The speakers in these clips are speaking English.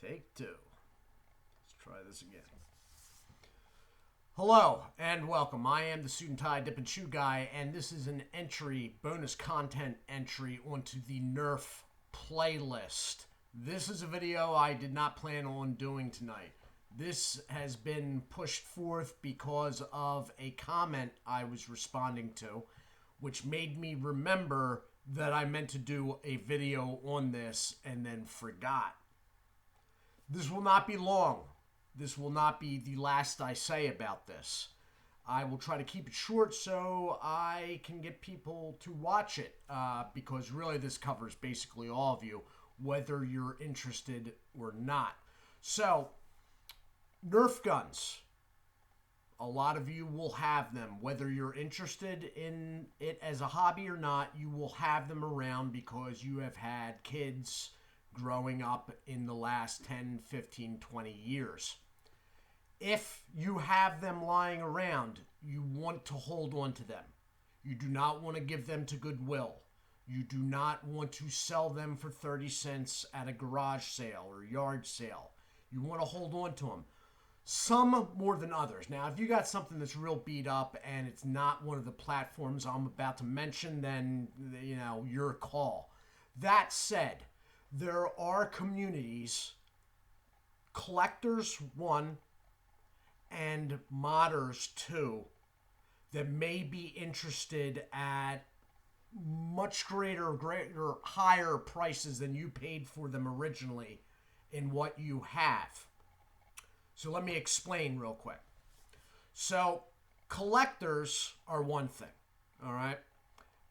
Take two. Let's try this again. Hello and welcome. I am the Suit&Tie Dip&ChewGuy, and this is an entry, bonus content entry onto the Nerf playlist. This is a video I did not plan on doing tonight. This has been pushed forth because of a comment I was responding to, which made me remember that I meant to do a video on this and then forgot. This will not be long. This will not be the last I say about this. I will try to keep it short so I can get people to watch it, because really this covers basically all of you, whether you're interested or not. So, Nerf guns. A lot of you will have them. Whether you're interested in it as a hobby or not, you will have them around because you have had kids growing up in the last 10, 15, 20 years. If you have them lying around, you want to hold on to them. You do not want to give them to Goodwill. You do not want to sell them for 30 cents at a garage sale or yard sale. You want to hold on to them. Some more than others. Now, if you got something that's real beat up and it's not one of the platforms I'm about to mention, then, your call. That said, there are communities, collectors, one, and modders, two, that may be interested at much greater, higher prices than you paid for them originally in what you have. So let me explain real quick. So collectors are one thing, all right?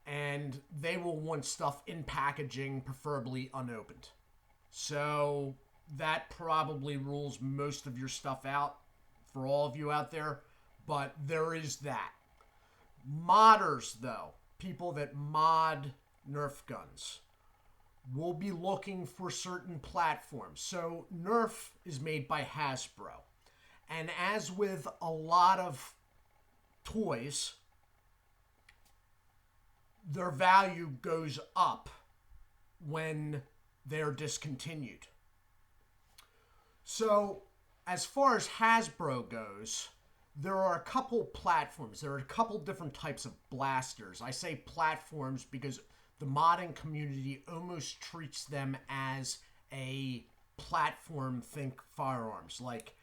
And they will want stuff in packaging, preferably unopened. So that probably rules most of your stuff out for all of you out there, but there is that. Modders, though, people that mod Nerf guns, will be looking for certain platforms. So Nerf is made by Hasbro. And as with a lot of toys, their value goes up when they're discontinued. So as far as Hasbro goes, there are a couple platforms. There are a couple different types of blasters. I say platforms because the modding community almost treats them as a platform, think firearms, like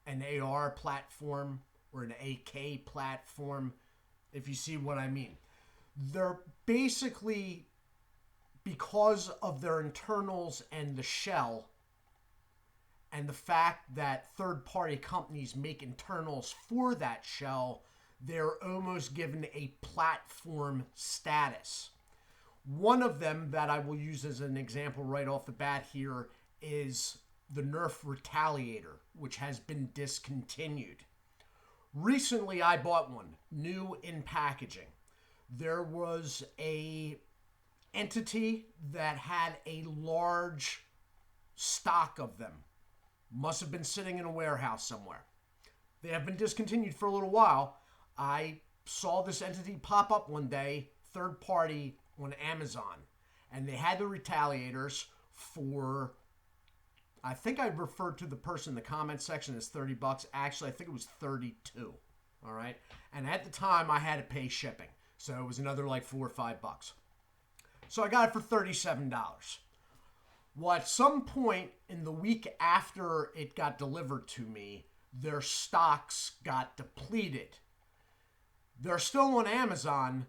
an AR platform or an AK platform, if you see what I mean. They're basically, because of their internals and the shell, and the fact that third-party companies make internals for that shell, they're almost given a platform status. One of them that I will use as an example right off the bat here is the Nerf Retaliator, which has been discontinued. Recently, I bought one, new in packaging. There was a entity that had a large stock of them. Must have been sitting in a warehouse somewhere. They have been discontinued for a little while. I saw this entity pop up one day, third party, on Amazon, and they had the Retaliators for, I think I referred to the person in the comment section as $30. Actually, I think it was 32. All right, and at the time I had to pay shipping, so it was another like $4 or $5. So I got it for $37. Well, at some point in the week after it got delivered to me, their stocks got depleted. They're still on Amazon,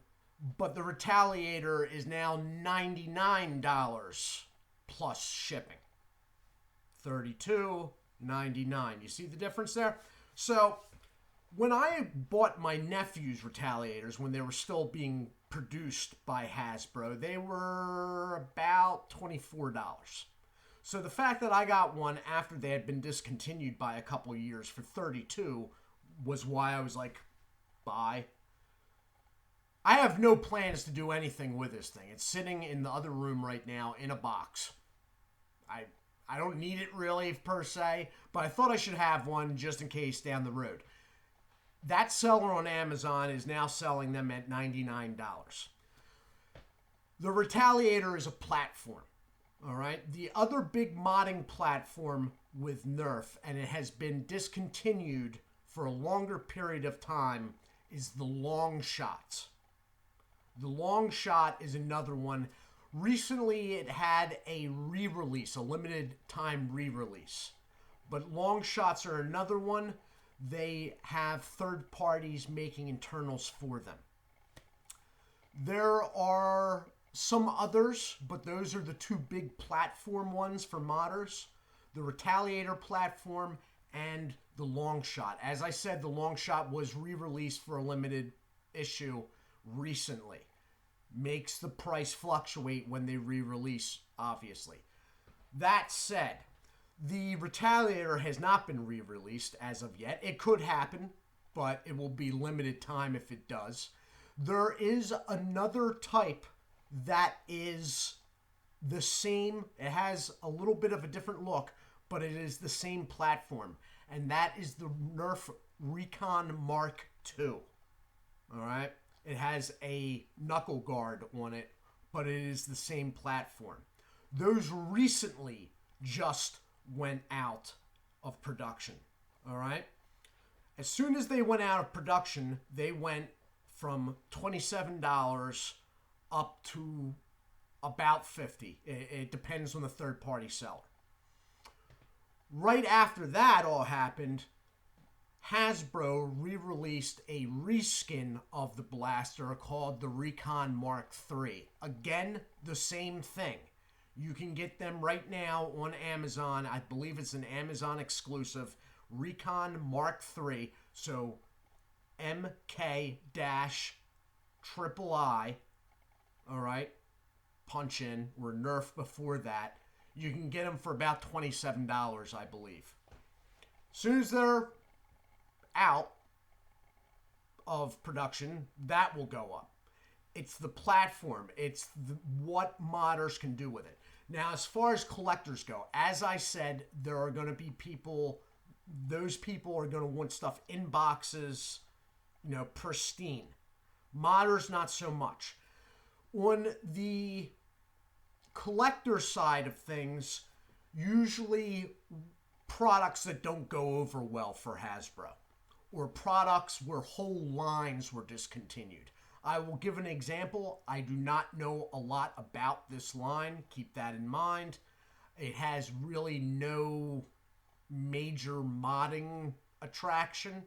but the Retaliator is now $99 plus shipping. $32.99. You see the difference there? So when I bought my nephew's Retaliators, when they were still being produced by Hasbro, they were about $24. So the fact that I got one after they had been discontinued by a couple of years for $32 was why I was like, buy. I have no plans to do anything with this thing. It's sitting in the other room right now in a box. I don't need it really per se, but I thought I should have one just in case down the road. That seller on Amazon is now selling them at $99. The Retaliator is a platform. All right. The other big modding platform with Nerf, and it has been discontinued for a longer period of time, is the long shots. The long shot is another one. Recently, it had a re-release, a limited time re-release. But long shots are another one. They have third parties making internals for them. There are some others, but those are the two big platform ones for modders. The Retaliator platform and the long shot. As I said, the long shot was re-released for a limited issue recently. Makes the price fluctuate when they re-release, obviously. That said, the Retaliator has not been re-released as of yet. It could happen, but it will be limited time if it does. There is another type that is the same. It has a little bit of a different look, but it is the same platform. And that is the Nerf Recon Mark II. All right? It has a knuckle guard on it, but it is the same platform. Those recently just went out of production. All right? As soon as they went out of production, they went from $27 up to about $50. It depends on the third-party seller. Right after that all happened, Hasbro re-released a reskin of the blaster called the Recon Mark III. Again, the same thing. You can get them right now on Amazon. I believe it's an Amazon exclusive. Recon Mark III. So MK-III. All right. Punch in. Or Nerf before that. You can get them for about $27, I believe. As soon as they're out of production, that will go up. It's the platform. It's what modders can do with it. Now, as far as collectors go, as I said, there are going to be people, those people are going to want stuff in boxes, you know, pristine. Modders, not so much. On the collector side of things, usually products that don't go over well for Hasbro, or products where whole lines were discontinued. I will give an example. I do not know a lot about this line. Keep that in mind. It has really no major modding attraction.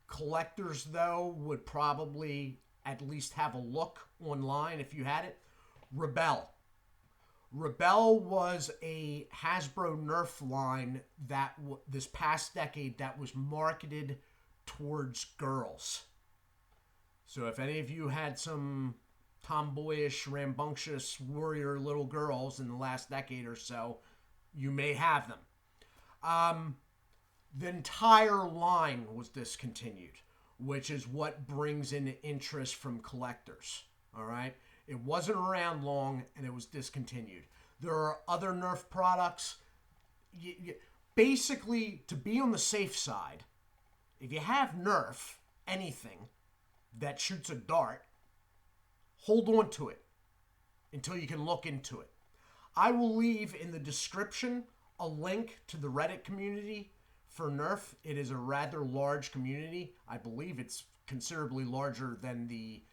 Collectors, though, would probably at least have a look online if you had it. Rebel. Rebel was a Hasbro Nerf line that this past decade that was marketed towards girls. So if any of you had some tomboyish, rambunctious warrior little girls in the last decade or so, you may have them. The entire line was discontinued, which is what brings in interest from collectors. All right? It wasn't around long, and it was discontinued. There are other Nerf products. Basically, to be on the safe side, if you have Nerf, anything that shoots a dart, hold on to it until you can look into it. I will leave in the description a link to the Reddit community for Nerf. It is a rather large community. I believe it's considerably larger than the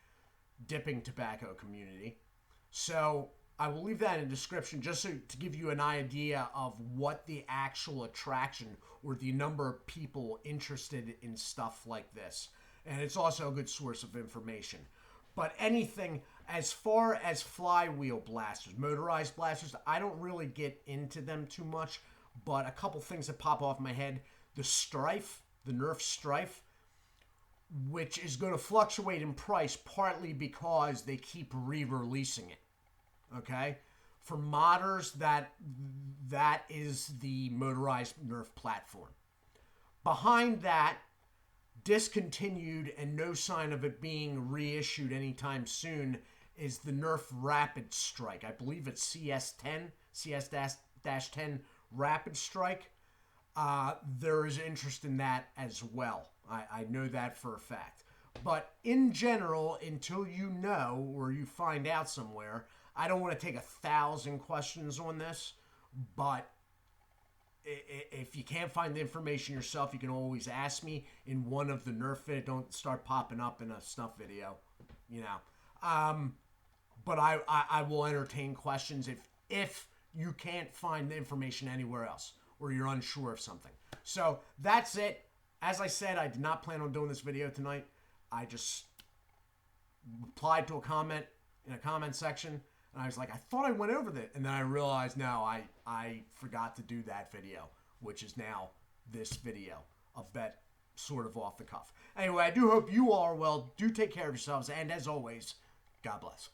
dipping tobacco community. So I will leave that in the description just to give you an idea of what the actual attraction or the number of people interested in stuff like this. And it's also a good source of information. But anything, as far as flywheel blasters, motorized blasters, I don't really get into them too much. But a couple things that pop off my head. The Strife, the Nerf Strife, which is going to fluctuate in price partly because they keep re-releasing it. Okay? For modders, that is the motorized Nerf platform. Behind that, discontinued and no sign of it being reissued anytime soon, is the Nerf Rapid Strike. I believe it's CS-10, CS-10 Rapid Strike. There is interest in that as well. I know that for a fact. But in general, until you know or you find out somewhere, I don't want to take 1,000 questions on this, but if you can't find the information yourself, you can always ask me in one of the Nerf videos. Don't start popping up in a snuff video, you know. But I will entertain questions if you can't find the information anywhere else or you're unsure of something. So that's it. As I said, I did not plan on doing this video tonight. I just replied to a comment in a comment section, and I was like, I thought I went over that, and then I realized, no, I forgot to do that video, which is now this video, a bet sort of off the cuff. Anyway, I do hope you all are well. Do take care of yourselves, and as always, God bless.